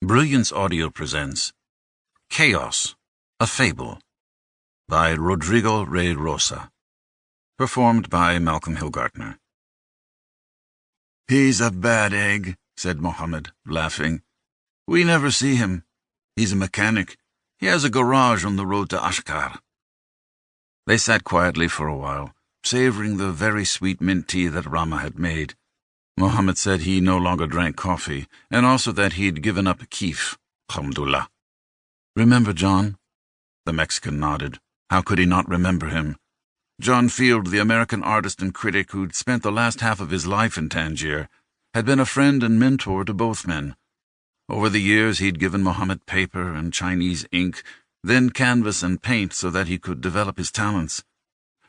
Brilliance Audio presents Chaos, a Fable by Rodrigo Rey Rosa, performed by Malcolm Hilgartner. "He's a bad egg," said Mohammed, laughing. "We never see him. He's a mechanic. He has a garage on the road to Ashkar." They sat quietly for a while, savoring the very sweet mint tea that Rama had made. Mohammed said he no longer drank coffee, and also that he'd given up keef, alhamdulillah. "Remember John?" The Mexican nodded. How could he not remember him? John Field, the American artist and critic who'd spent the last half of his life in Tangier, had been a friend and mentor to both men. Over the years he'd given Mohammed paper and Chinese ink, then canvas and paint so that he could develop his talents.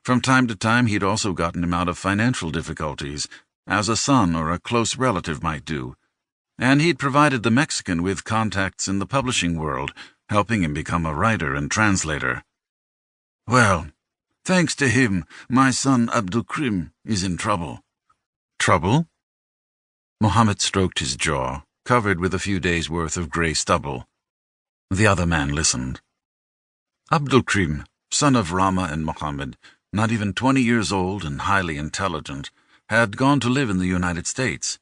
From time to time he'd also gotten him out of financial difficulties, as a son or a close relative might do, and he'd provided the Mexican with contacts in the publishing world, helping him become a writer and translator. "Well, thanks to him, my son Abdelkrim is in trouble." "Trouble?" Mohammed stroked his jaw, covered with a few days' worth of grey stubble. The other man listened. Abdelkrim, son of Rama and Mohammed, not even 20 years old and highly intelligent, had gone to live in the United States.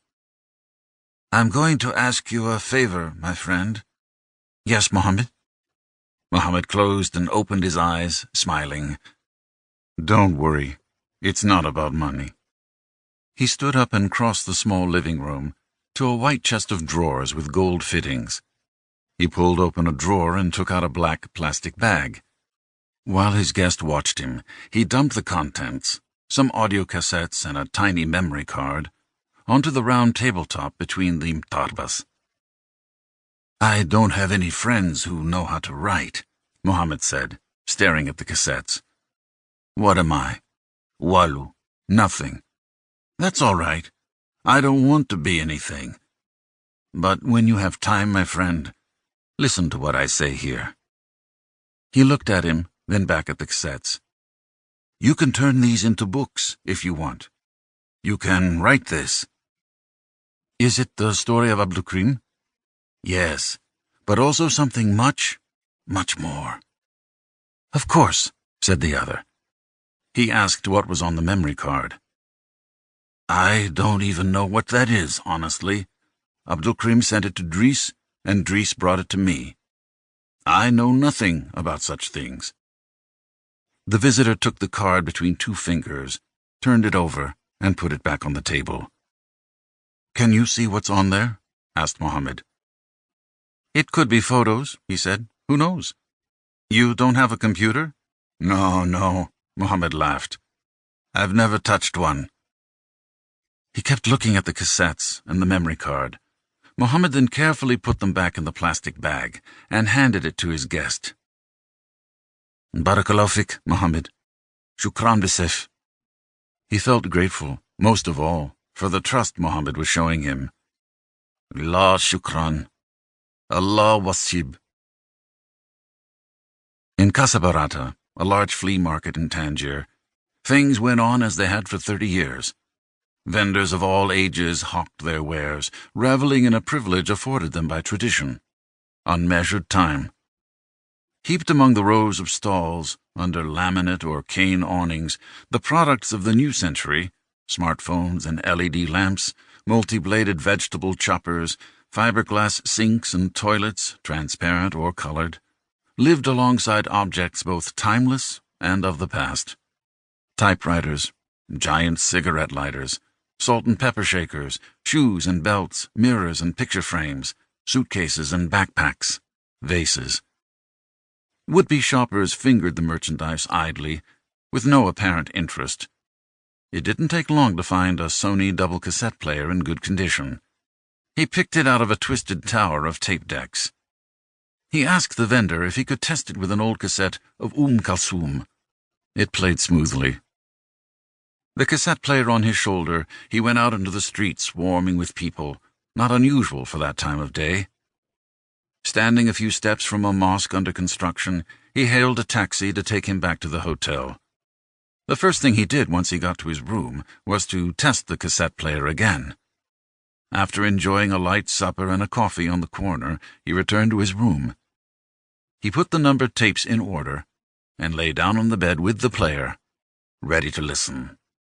"I'm going to ask you a favor, my friend." "Yes, Mohammed." Mohammed closed and opened his eyes, smiling. "Don't worry. It's not about money." He stood up and crossed the small living room to a white chest of drawers with gold fittings. He pulled open a drawer and took out a black plastic bag. While his guest watched him, he dumped the contents, some audio cassettes and a tiny memory card, onto the round tabletop between the mtarbas. "I don't have any friends who know how to write," Mohammed said, staring at the cassettes. "What am I? Walu. Nothing. That's all right. I don't want to be anything. But when you have time, my friend, listen to what I say here." He looked at him, then back at the cassettes. "You can turn these into books, if you want. You can write this." "Is it the story of Abdelkrim?" "Yes, but also something much, much more." "Of course," said the other. He asked what was on the memory card. "I don't even know what that is, honestly. Abdelkrim sent it to Dries, and Dries brought it to me. I know nothing about such things." The visitor took the card between two fingers, turned it over, and put it back on the table. "Can you see what's on there?" asked Mohammed. "It could be photos," he said. "Who knows? You don't have a computer?" No, Mohammed laughed. "I've never touched one." He kept looking at the cassettes and the memory card. Mohammed then carefully put them back in the plastic bag and handed it to his guest. "Barakallahu fik, Mohammed. Shukran bisef." He felt grateful, most of all, for the trust Mohammed was showing him. "La shukran. Allah wasib." In Casabarata, a large flea market in Tangier, things went on as they had for 30 years. Vendors of all ages hawked their wares, reveling in a privilege afforded them by tradition. Unmeasured time. Heaped among the rows of stalls, under laminate or cane awnings, the products of the new century, smartphones and LED lamps, multi-bladed vegetable choppers, fiberglass sinks and toilets, transparent or colored, lived alongside objects both timeless and of the past. Typewriters, giant cigarette lighters, salt and pepper shakers, shoes and belts, mirrors and picture frames, suitcases and backpacks, vases. Would-be shoppers fingered the merchandise idly, with no apparent interest. It didn't take long to find a Sony double cassette player in good condition. He picked it out of a twisted tower of tape decks. He asked the vendor if he could test it with an old cassette of Kalsum. It played smoothly. The cassette player on his shoulder, he went out into the streets swarming with people, not unusual for that time of day. Standing a few steps from a mosque under construction, he hailed a taxi to take him back to the hotel. The first thing he did once he got to his room was to test the cassette player again. After enjoying a light supper and a coffee on the corner, he returned to his room. He put the numbered tapes in order and lay down on the bed with the player, ready to listen.